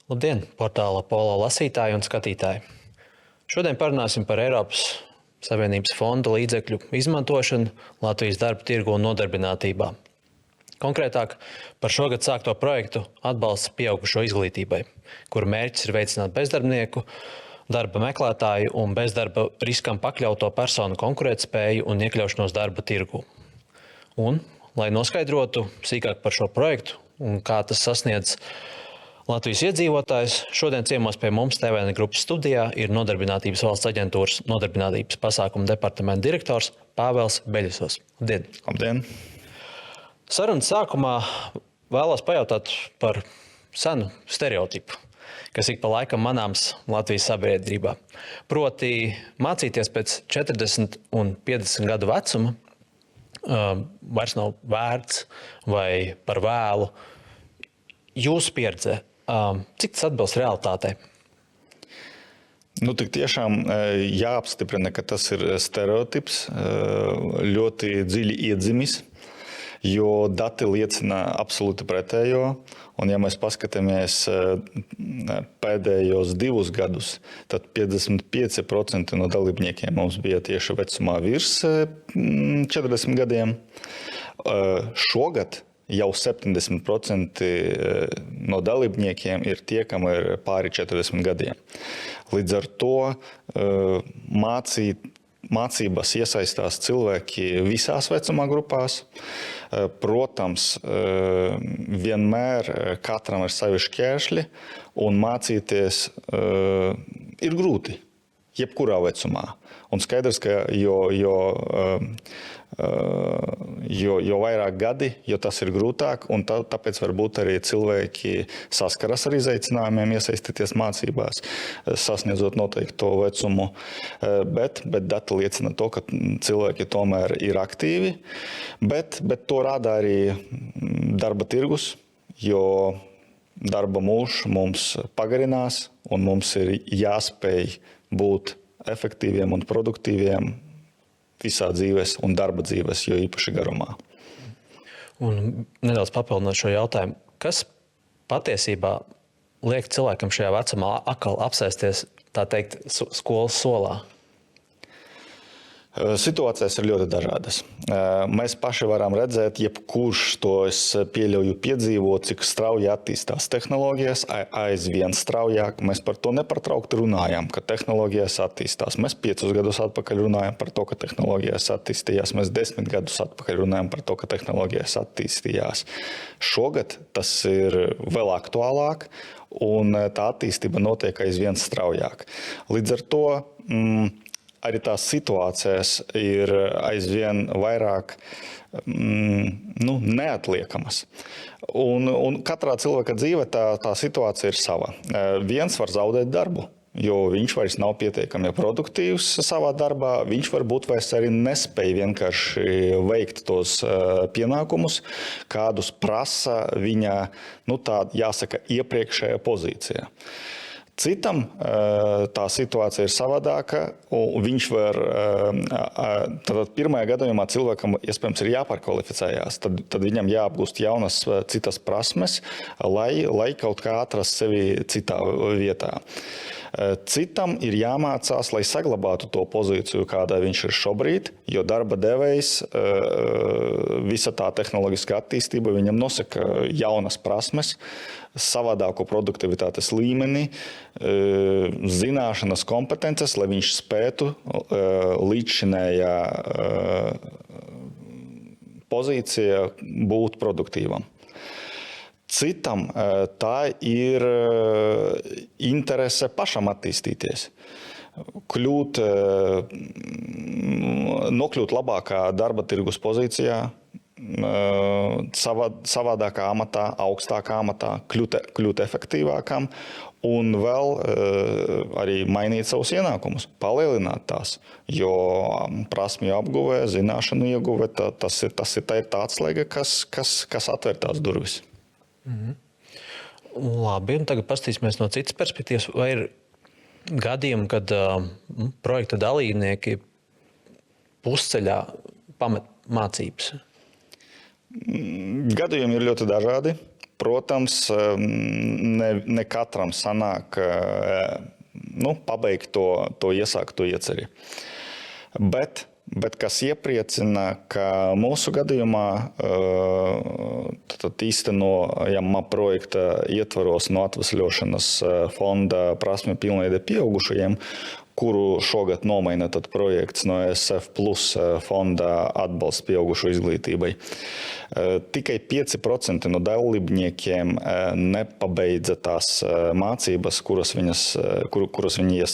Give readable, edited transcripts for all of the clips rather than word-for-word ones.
Labdien, portāla Polo lasītāji un skatītāji! Šodien parunāsim par Eiropas Savienības fonda līdzekļu izmantošanu Latvijas darba tirgu un nodarbinātībā. Konkrētāk par šogad sākto projektu atbalsts pieaugušo izglītībai, kura mērķis ir veicināt bezdarbnieku, darba meklētāju un bezdarba riskam pakļauto personu konkurētspēju un iekļaušanos darba tirgu. Un, lai noskaidrotu sīkāk par šo projektu un kā tas sasniedz Latvijas iedzīvotājs, šodien ciemos pie mums TVN grupas studijā ir Nodarbinātības valsts aģentūras nodarbinātības pasākumu departamenta direktors Pāvels Beļisovs. Labdien! Labdien! Sarunas sākumā vēlos pajautāt par senu stereotipu, kas ik pa laikam manāms Latvijas sabiedrībā. Proti mācīties pēc 40 un 50 gadu vecuma vairs nav vērts vai par vēlu. Jūsu pieredze, cik tas atbilst realitātei? Tik tiešām jāapstiprina, ka tas ir stereotips, ļoti dziļi iedzimis, jo dati liecina absolūti pretējo. Un ja mēs paskatāmies pēdējos 2 gadus, tad 55% no dalībniekiem mums bija tieši vecumā virs 40 gadiem. Šogad jau 70% no dalībniekiem ir tie, kam ir pāri 40 gadiem. Līdz ar to mācībās iesaistās cilvēki visās vecumā grupās. Protams, vienmēr katram ir savi šķēršļi, un mācīties ir grūti, jebkurā vecumā. Un skaidrs, ka jo vairāk gadi, jo tas ir grūtāk, un tāpēc varbūt arī cilvēki saskaras ar izaicinājumiem iesaistīties mācībās, sasniedzot noteikto vecumu. Bet dati liecina to, ka cilvēki tomēr ir aktīvi, bet to rāda arī darba tirgus, jo darba mūžs mums pagarinās, un mums ir jāspēj būt efektīviem un produktīviem visā dzīves un darba dzīves, jo īpaši garumā. Un nedaudz papildinot šo jautājumu, kas patiesībā liek cilvēkam šajā vecumā atkal apsēsties, tā teikt, skolas solā? Situācijas ir ļoti dažādas. Mēs paši varam redzēt, jebkurš to es pieļauju piedzīvot, cik strauji attīstās tehnoloģijas, aizvien straujāk. Mēs par to nepārtraukti runājam, ka tehnoloģijas attīstās. Mēs 5 gadus atpakaļ runājam par to, ka tehnoloģijas attīstījās. Mēs 10 gadus atpakaļ runājam par to, ka tehnoloģijas attīstījās. Šogad tas ir vēl aktuālāk, un tā attīstība notiek aizvien straujāk. Līdz ar to arī tās situācijas ir aizvien vairāk neatliekamas. Un katrā cilvēka dzīve tā situācija ir sava. Viens var zaudēt darbu, jo viņš vairs nav pietiekami produktīvs savā darbā, viņš varbūt vairs arī nespēj vienkārši veikt tos pienākumus, kādus prasa viņa, tā jāsaka, iepriekšējā pozīcijā. Citam tā situācija ir savādāka, un viņš var, tad pirmajā gadījumā cilvēkam iespējams ir jāpārkvalificējās, tad viņam jāapgūst jaunas citas prasmes, lai kaut kā atrast sevi citā vietā. Citam ir jāmācās, lai saglabātu to pozīciju, kādā viņš ir šobrīd, jo darba devējs, visa tā tehnoloģiskā attīstība viņam nosaka jaunas prasmes, savādāko produktivitātes līmeni, zināšanas, kompetences, lai viņš spētu līdzšinējā pozīcijā būt produktīvam. Citam tā ir interese pašam attīstīties, nokļūt labākā darba tirgus pozīcijā, savādākā amatā, augstākā amatā, kļūt efektīvākam un vēl arī mainīt savus ienākumus, palielināt tās, jo prasmju apguve, zināšanu ieguve, tā ir tā atslēga, kas atver tās durvis. Labi, un tagad paskatīsimies no citas perspektīvas. Vai ir gadījumi, kad projekta dalībnieki pusceļā pamet mācības? Gadījumi ir ļoti dažādi. Protams, ne katram sanāk pabeigt to iesākto ieceri. Bet kas iepriecina, ka mūsu gadījumā īstenojamā projekta ietvaros no atvesļošanas fonda prasmju pilnveide pieaugušajiem, kuru šogad nomaina tad projekts no SF Plus fonda atbalsts pieaugušo izglītībai. Tikai 5% no dalībniekiem nepabeidza tās mācības, kuras viņi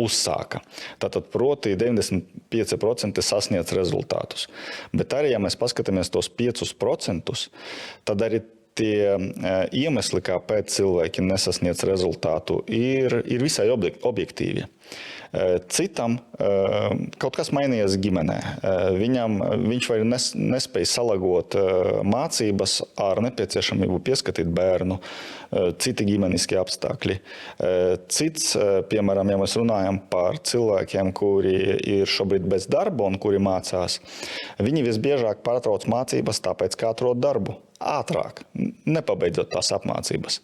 uzsāka. Tātad proti 95% sasniedz rezultātus. Bet arī, ja mēs paskatāmies tos 5%, tad arī tie iemesli, kāpēc cilvēki nesasniedz rezultātu, ir visai objektīvi. Citam kaut kas mainījies ģimenē. Viņš vairs nespēja salagot mācības ar nepieciešamību pieskatīt bērnu, citi ģimeniskie apstākļi. Cits, piemēram, ja mēs runājam par cilvēkiem, kuri ir šobrīd bez darba un kuri mācās, viņi visbiežāk pārtrauc mācības tāpēc, kā atrod darbu. Ātrāk, nepabeidzot tās apmācības.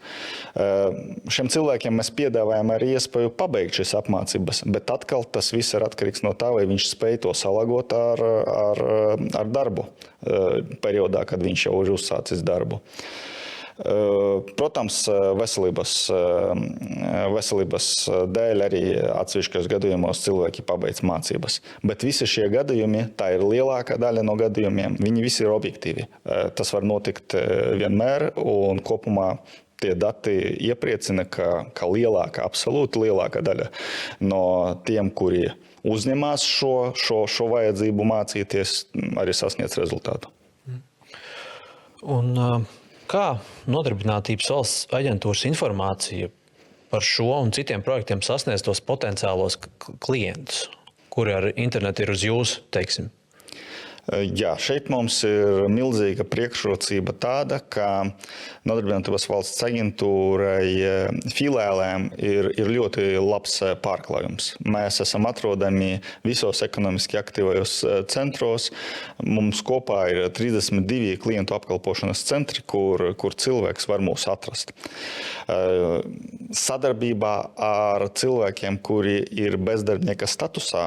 Šiem cilvēkiem mēs piedāvājam arī iespēju pabeigt šīs apmācības, bet atkal tas viss ir atkarīgs no tā, vai viņš spēj to salagot ar darbu periodā, kad viņš jau ir uzsācis darbu. Protams, veselības dēļ arī atsevišķos gadījumos cilvēki pabeidz mācības. Bet visi šie gadījumi, tā ir lielākā daļa no gadījumiem, viņi visi ir objektīvi. Tas var notikt vienmēr un kopumā tie dati iepriecina, ka absolūti lielākā daļa no tiem, kuri uzņemās šo vajadzību mācīties, arī sasniedz rezultātu. Un kā Nodarbinātības valsts aģentūras informācija par šo un citiem projektiem sasniedz tos potenciālos klientus, kuri ar internetu ir uz jūsu, teiksim? Jā, šeit mums ir milzīga priekšrocība tāda, ka Nodarbinātības valsts aģentūrai filiālēm ir ļoti labs pārklājums. Mēs esam atrodami visos ekonomiski aktīvajos centros. Mums kopā ir 32 klientu apkalpošanas centri, kur cilvēks var mūs atrast. Sadarbībā ar cilvēkiem, kuri ir bezdarbnieka statusā,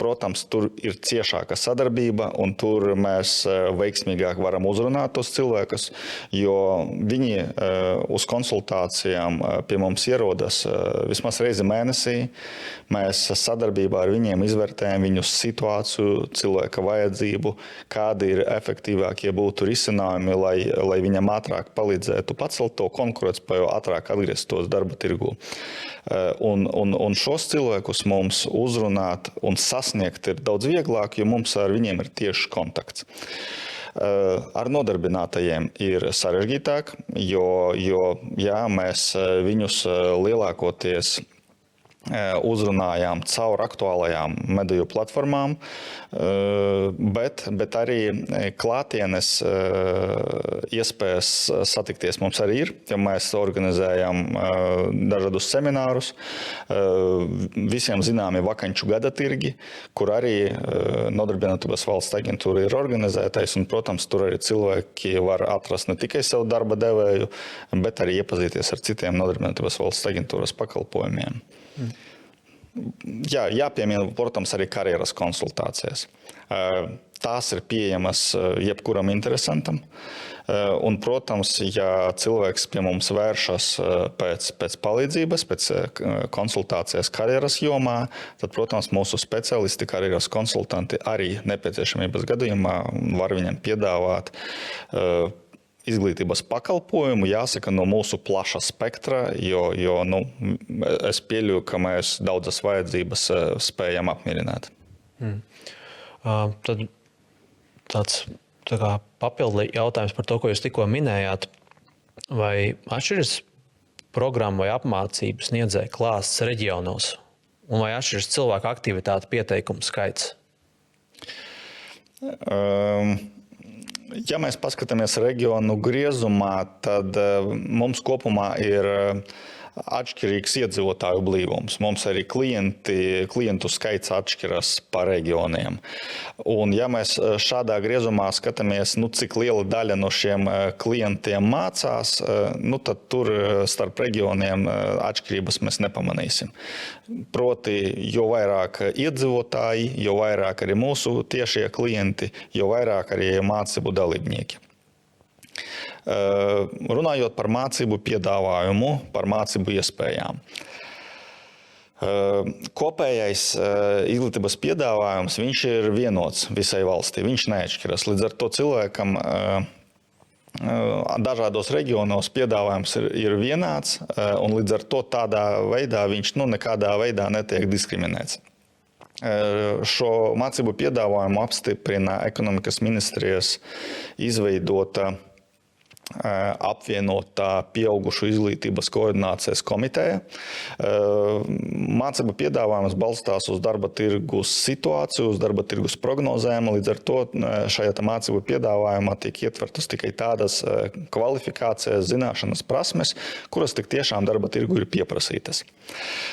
protams, tur ir ciešāka sadarbība, un tur mēs veiksmīgāk varam uzrunāt tos cilvēkus, jo viņi uz konsultācijām pie mums ierodas vismaz reizi mēnesī. Mēs sadarbībā ar viņiem izvērtējam viņu situāciju, cilvēka vajadzību, kādi ir efektīvākie būtu risinājumi, lai viņam ātrāk palīdzētu pacelt to konkurētspēju, ātrāk atgrieztos darba tirgū. Un šos cilvēkus mums uzrunāt un sasniegt ir daudz vieglāk, jo mums ar viņiem ir tieši kontakts. Ar nodarbinātajiem ir sarežģītāk, jo mēs viņus lielākoties uzrunājām caur aktuālajām mediju platformām, bet arī klātienes iespējas satikties mums arī ir, ja mēs organizējam dažādus seminārus, visiem zināmi vakanču gada tirgi, kur arī Nodarbinātības valsts aģentūra ir organizētais, un, protams, tur arī cilvēki var atrast ne tikai savu darba devēju, bet arī iepazīties ar citiem Nodarbinātības valsts aģentūras pakalpojumiem. Jā, jāpiemina, protams, arī karjeras konsultācijas. Tās ir pieejamas jebkuram interesantam. Un, protams, ja cilvēks pie mums vēršas pēc palīdzības, pēc konsultācijas karjeras jomā, tad, protams, mūsu speciālisti, karjeras konsultanti arī nepieciešamības gadījumā var viņam piedāvāt izglītības pakalpojumu, jāsaka, no mūsu plaša spektra, jo es pieļauju, ka mēs daudzas vajadzības spējam apmierināt. Tad tāds papildu jautājums par to, ko jūs tikko minējāt. Vai atšķiras programma vai apmācību sniedzēja klāsts reģionos? Un vai atšķiras cilvēku aktivitāte pieteikumu skaits? Ja mēs paskatāmies reģionu griezumā, tad mums kopumā ir atšķirīgs iedzīvotāju blīvums. Mums arī klientu skaits atšķiras pa reģioniem. Un ja mēs šādā griezumā skatāmies, cik liela daļa no šiem klientiem mācās, tad tur starp reģioniem atšķirības mēs nepamanīsim. Proti, jo vairāk iedzīvotāji, jo vairāk arī mūsu tiešie klienti, jo vairāk arī mācību dalībnieki. Runājot par mācību piedāvājumu, par mācību iespējām. Kopējais izglītības piedāvājums, viņš ir vienots visai valstī, viņš neatšķiras. Līdz ar to cilvēkam dažādos reģionos piedāvājums ir vienāds, un līdz ar to tādā veidā viņš nekādā veidā netiek diskriminēts. Šo mācību piedāvājumu apstiprina Ekonomikas ministrijas izveidota apvienotā pieaugušu izglītības koordinācijas komiteja. Mācību piedāvājums balstās uz darba tirgus situāciju, uz darba tirgus prognozēm, līdz ar to šajā mācību piedāvājumā tiek ietvertas tikai tādas kvalifikācijas, zināšanas, prasmes, kuras tik tiešām darba tirgu ir pieprasītas.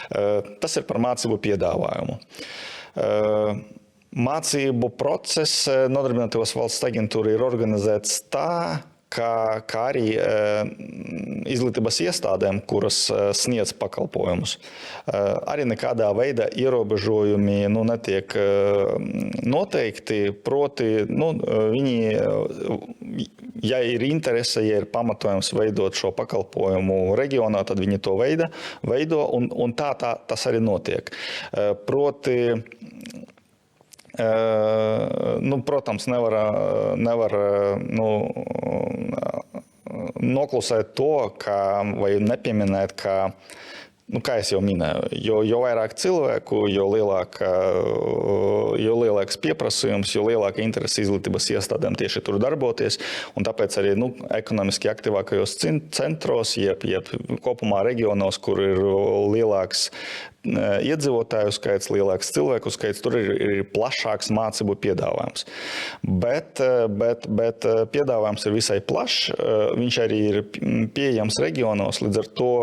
Tas ir par mācību piedāvājumu. Mācību process Nodarbinātības valsts aģentūra ir organizēts tā, kā arī izglītības iestādēm, kuras sniedz pakalpojumus. Arī nekādā veidā ierobežojumi netiek noteikti, proti, viņi, ja ir interese, ja ir pamatojums veidot šo pakalpojumu reģionā, tad viņi to veido, un tā tas arī notiek. Proti, protams, nevar noklusēt to, vai nepieminēt, ka, kā es jau minēju, jo vairāk cilvēku, jo lielāks pieprasījums, jo lielāka interese izglītības iestādēm tieši tur darboties, un tāpēc arī ekonomiski aktīvākajos centros, jeb kopumā reģionos, kur ir lielāks iedzīvotāju skaits, lielāks cilvēku skaits, tur ir plašāks mācību piedāvājums. Bet piedāvājums ir visai plašs, viņš arī ir pieejams reģionos, līdz ar to,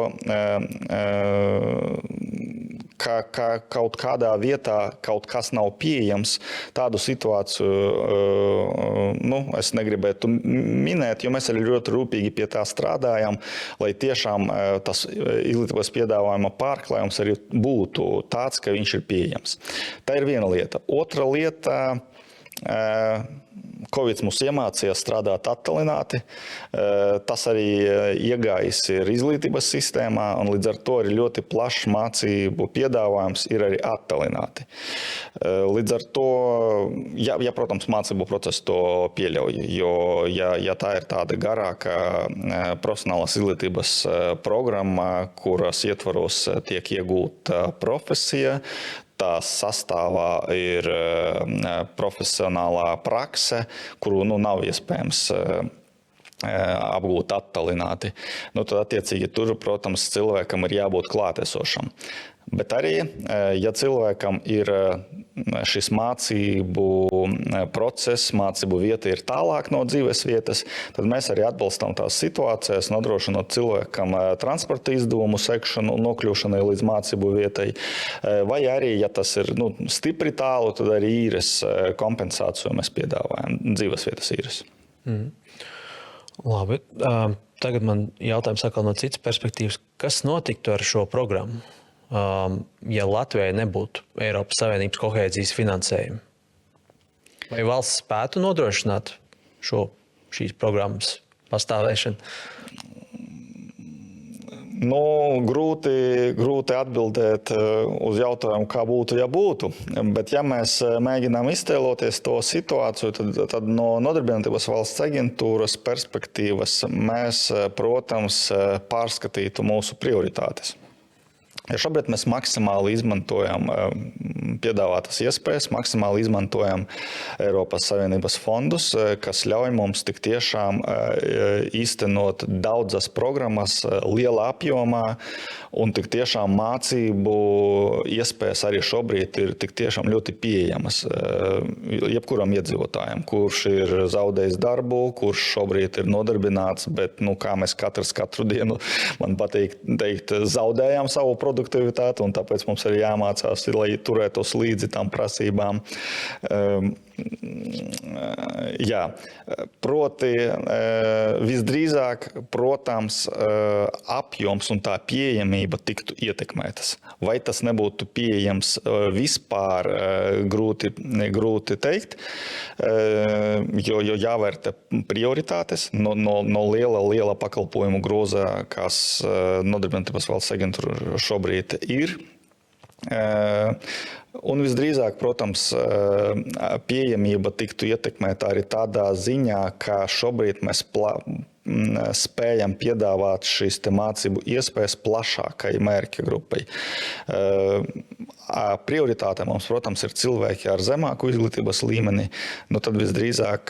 ka kaut kādā vietā kaut kas nav pieejams, tādu situāciju, es negribētu minēt, jo mēs arī ļoti rūpīgi pie tā strādājam, lai tiešām tas izglītības piedāvājuma pārklājums arī būtu tāds, ka viņš ir pieejams. Tā ir viena lieta. Otra lieta, Covid mūs iemācīja strādāt attālināti. Tas arī iegājis ir izglītības sistēmā, un līdz ar to ir ļoti plašs mācību piedāvājums ir arī attālināti. Līdz ar to, ja protams, mācību procesu to pieļauj, jo ja tā ir tāda garāka profesionālās izglītības programma, kuras ietvaros tiek iegūta profesija, tās sastāvā ir profesionālā prakse, kuru nav iespējams apgūt attālināti. Tad attiecīgi tur, protams, cilvēkam ir jābūt klātesošam. Bet arī, ja cilvēkam ir šis mācību process, mācību vieta ir tālāk no dzīves vietas, tad mēs arī atbalstam tās situācijas, nodrošinot cilvēkam transporta izdevumu sekšanu un nokļūšanai līdz mācību vietai. Vai arī, ja tas ir stipri tālu, tad arī īres kompensāciju mēs piedāvājam, dzīves vietas īres. Labi. Tagad man jautājums atkal no citas perspektīvas. Kas notiktu ar šo programmu? Ja Latvijai nebūtu Eiropas Savienības kohēzijas finansējuma? Vai valsts spētu nodrošināt šīs programmas pastāvēšanu? Grūti atbildēt uz jautājumu, kā būtu, ja būtu. Bet ja mēs mēģinām iztēloties to situāciju, tad no Nodarbinātības valsts aģentūras perspektīvas mēs, protams, pārskatītu mūsu prioritātes. Ja šobrīd mēs maksimāli izmantojam piedāvātas iespējas, maksimāli izmantojam Eiropas Savienības fondus, kas ļauj mums tik tiešām īstenot daudzas programmas lielā apjomā, un tik tiešām mācību iespējas arī šobrīd ir tik tiešām ļoti pieejamas jebkuram iedzīvotājam, kurš ir zaudējis darbu, kurš šobrīd ir nodarbināts, bet kā mēs katru dienu, man patīk teikt, zaudējām savu produktivitāti, un tāpēc mums ir jāmācās, lai turētos līdzi tām prasībām. Jā, proti visdrīzāk, protams, apjoms un tā pieejamība tiktu ietekmētas. Vai tas nebūtu pieejams vispār, grūti teikt, jo jāvērtē prioritātes no liela pakalpojumu groza, kas Nodarbinātības valsts aģentūra šobrīd ir. Un visdrīzāk, protams, pieejamība tiktu ietekmēta arī tādā ziņā, ka šobrīd mēs spējam piedāvāt šīs mācību iespējas plašākai mērķa grupai. Prioritāte mums, protams, ir cilvēki ar zemāku izglītības līmeni, tad visdrīzāk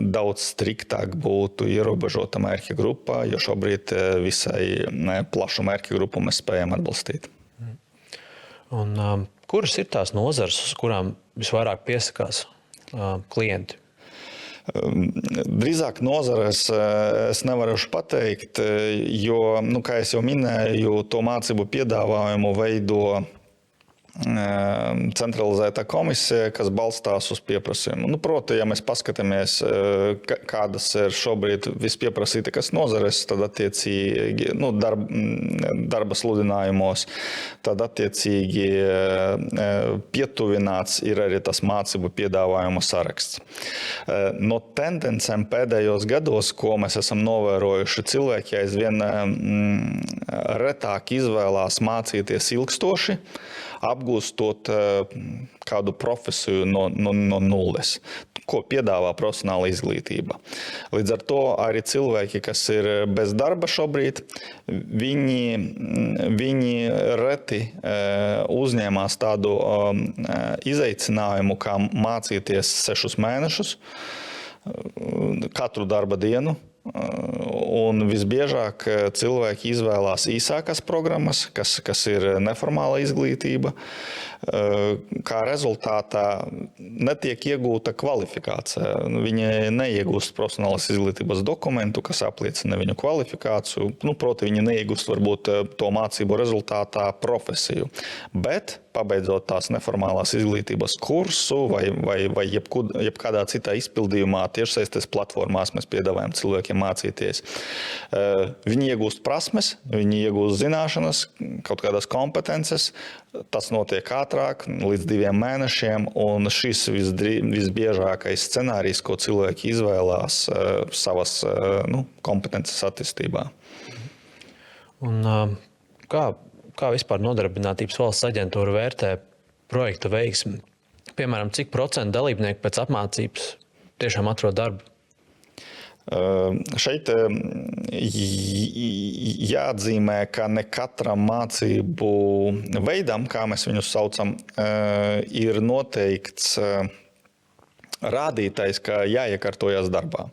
daudz striktāk būtu ierobežota mērķa grupa, jo šobrīd visai plašu mērķa grupu mēs spējam atbalstīt. Un kuras ir tās nozares, uz kurām visvairāk piesakās klienti? Drīzāk nozares es nevaruši pateikt, jo, kā es jau minēju, to mācību piedāvājumu veido centralizētā komisija, kas balstās uz pieprasījumu. Proti, ja mēs paskatāmies, kādas ir šobrīd vispieprasītākās nozares, tad attiecīgi darba sludinājumos, tad attiecīgi pietuvināts ir arī tas mācību piedāvājuma saraksts. No tendencēm pēdējos gados, ko mēs esam novērojuši, cilvēki aizvien retāk izvēlās mācīties ilgstoši, apgūstot kādu profesiju no nulles, ko piedāvā profesionāla izglītība. Līdz ar to arī cilvēki, kas ir bez darba šobrīd, viņi reti uzņēmās tādu izaicinājumu, kā mācīties 6 mēnešus, katru darba dienu. Un visbiežāk cilvēki izvēlās īsākas programmas, kas ir neformāla izglītība. Kā rezultātā netiek iegūta kvalifikācija. Viņi neiegūst profesionālas izglītības dokumentu, kas apliecina viņu kvalifikāciju. Proti, viņi neiegūst varbūt to mācību rezultātā profesiju. Bet, pabeidzot tās neformālās izglītības kursu vai jebkādā citā izpildījumā, tiešsaistes platformās mēs piedāvājam cilvēkiem mācīties. Viņi iegūst prasmes, viņi iegūst zināšanas, kaut kādas kompetences. Tas notiek ātrāk, līdz 2 mēnešiem, un šis visbiežākais scenārijs, ko cilvēki izvēlās savas kompetences attīstībā. Un kā vispār Nodarbinātības valsts aģentūra vērtē projektu veiksmi? Piemēram, cik % dalībnieku pēc apmācības tiešām atrod darbu? Šeit jāatzīmē, ka ne katram mācību veidam, kā mēs viņus saucam, ir noteikts rādītājs, ka jāiekārtojas darbā.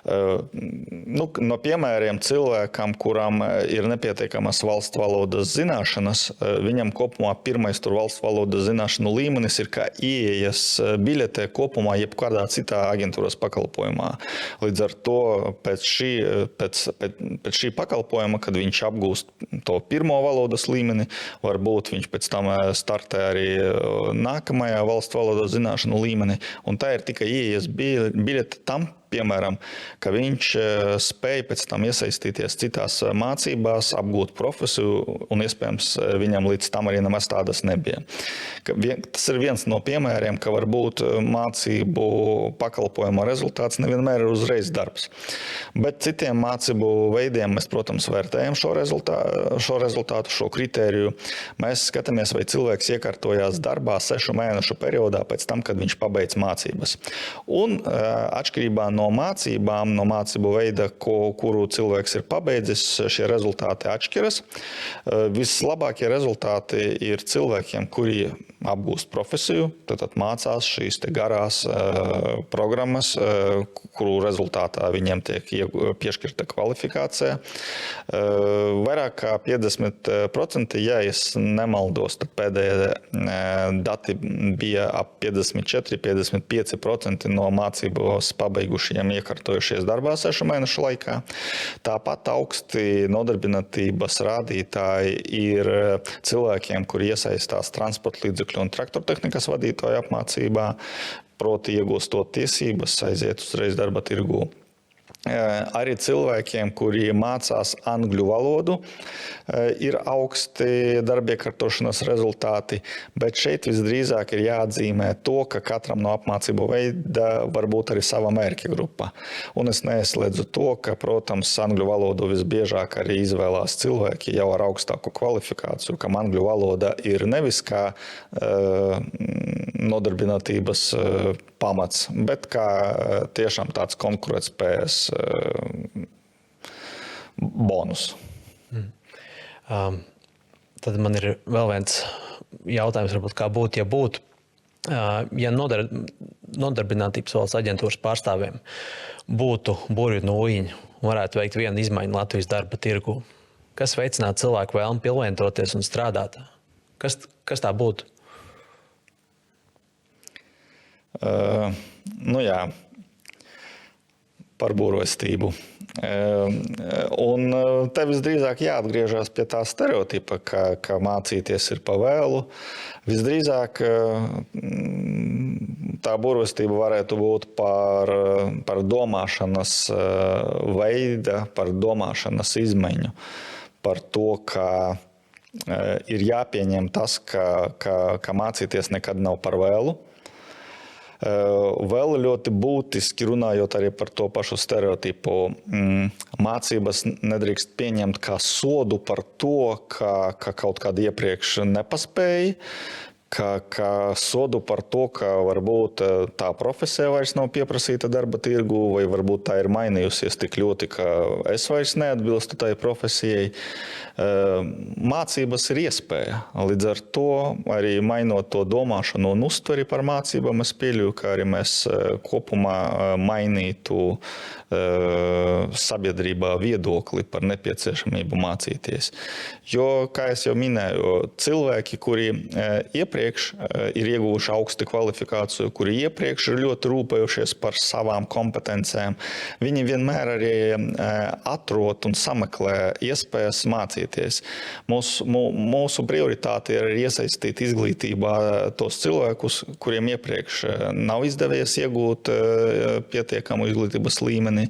No piemēriem cilvēkam, kuram ir nepietiekamas valsts valodas zināšanas, viņam kopumā pirmais valsts valodas zināšanu līmenis ir kā ieejas biļete kopumā jebkādā citā aģentūras pakalpojumā. Līdz ar to pēc šī pakalpojuma, kad viņš apgūst to pirmo valodas līmeni, varbūt viņš pēc tam startē arī nākamajā valsts valodas zināšanu līmeni, un tā ir tikai ieejas biļete tam, piemēram, ka viņš spēja pēc tam iesaistīties citās mācībās, apgūt profesiju, un iespējams viņam līdz tam arī nemaz tādas nebija. Tas ir viens no piemēriem, ka varbūt mācību pakalpojuma rezultāts nevienmēr ir uzreiz darbs. Bet citiem mācību veidiem mēs, protams, vērtējam šo rezultātu, šo kritēriju. Mēs skatāmies, vai cilvēks iekārtojās darbā 6 mēnešu periodā pēc tam, kad viņš pabeidz mācības. Un atšķirībā no no mācībām, no mācību veida, kuru cilvēks ir pabeidzis, šie rezultāti atšķiras. Vislabākie rezultāti ir cilvēkiem, kuri apgūst profesiju, tad mācās šīs te garās programmas, kuru rezultātā viņiem tiek piešķirta kvalifikācija. Vairāk kā 50%, ja es nemaldos, tad pēdējie dati bija ap 54–55% no mācībos pabeigušajiem iekārtojušies darbā 6 mēnešu laikā. Tāpat augsti nodarbinātības rādītāji ir cilvēkiem, kuri iesaistās transporta līdzekļu un traktortehnikas vadītāju apmācībā, proti iegūstot tiesības, aiziet uzreiz darba tirgū. Arī cilvēkiem, kuri mācās angļu valodu, ir augsti darbiekārtošanas rezultāti, bet šeit visdrīzāk ir jāatzīmē to, ka katram no apmācību veida var būt arī sava mērķa grupa. Un es neieslēdzu to, ka, protams, angļu valodu visbiežāk arī izvēlās cilvēki jau ar augstāku kvalifikāciju, kam angļu valoda ir nevis kā nodarbinātības pamats, bet kā tiešām tāds konkurētspējas bonus. Tad man ir vēl viens jautājums, varbūt kā būtu, ja būtu. Ja nodarbinātības valsts aģentūras pārstāvjiem būtu burvju nūjiņi un varētu veikt vienu izmaiņu Latvijas darba tirgu, kas veicinātu cilvēku vēlmi pilnveidoties un strādāt? Kas tā būtu? Par burvestību. Un te visdrīzāk jāatgriežas pie tā stereotipa, ka mācīties ir pa vēlu. Visdrīzāk tā burvestība varētu būt par domāšanas veida, par domāšanas izmaiņu, par to, ka ir jāpieņem tas, ka mācīties nekad nav par vēlu. Vēl ļoti būtiski runājot arī par to pašu stereotipu. Mācības nedrīkst pieņemt kā sodu par to, ka kaut kāda iepriekš nepaspēja, ka sodu par to, ka varbūt tā profesija vairs nav pieprasīta darba tirgu, vai varbūt tā ir mainījusies tik ļoti, ka es vairs neatbilstu tai profesijai. Mācības ir iespēja. Līdz ar to arī mainot to domāšanu un uztveri par mācībām, es pieļauju, ka arī mēs kopumā mainītu sabiedrībā viedokli par nepieciešamību mācīties. Jo, kā es jau minēju, cilvēki, kuri iepriekš ir ieguvuši augstu kvalifikāciju, kuri iepriekš ir ļoti rūpējušies par savām kompetencēm, viņi vienmēr arī atrod un sameklē iespējas mācīties. Mūsu prioritāte ir iesaistīt izglītībā tos cilvēkus, kuriem iepriekš nav izdevies iegūt pietiekamu izglītības līmeni,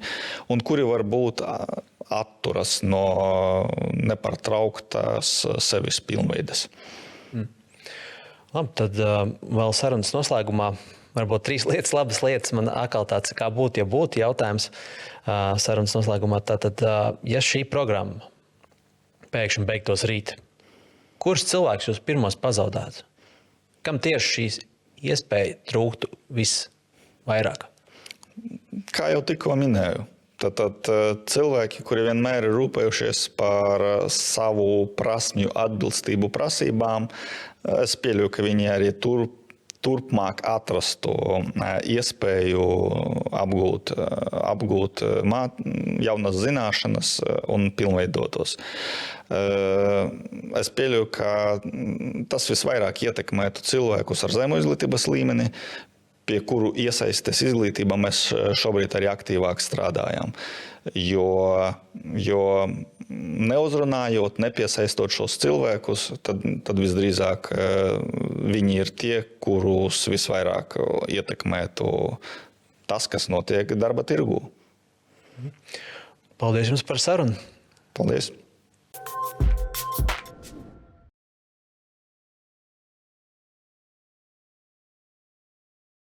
un kuri varbūt atturas no nepārtrauktas sevis pilnveides. Labi, tad vēl sarunas noslēgumā varbūt 3 labas lietas. Man atkal tāds, kā būtu, ja būtu jautājums sarunas noslēgumā. Tātad, ja šī programma pēkšņi beigtos rīt, kurš cilvēks jūs pirmos pazaudētu? Kam tieši šīs iespēja trūktu visvairāk? Kā jau tikko minēju, tad cilvēki, kuri vienmēr ir rūpējušies par savu prasmju atbilstību prasībām, es pieļauju, ka viņi arī turpmāk atrastu iespēju apgūt jaunas zināšanas un pilnveidotos. Es pieļauju, ka tas visvairāk ietekmētu cilvēkus ar zemu izglītības līmeni, pie kuru iesaistes izglītībā mēs šobrīd arī aktīvāk strādājam. Jo neuzrunājot, nepiesaistot šos cilvēkus, tad visdrīzāk viņi ir tie, kurus visvairāk ietekmētu tas, kas notiek darba tirgū. Paldies jums par sarunu. Paldies.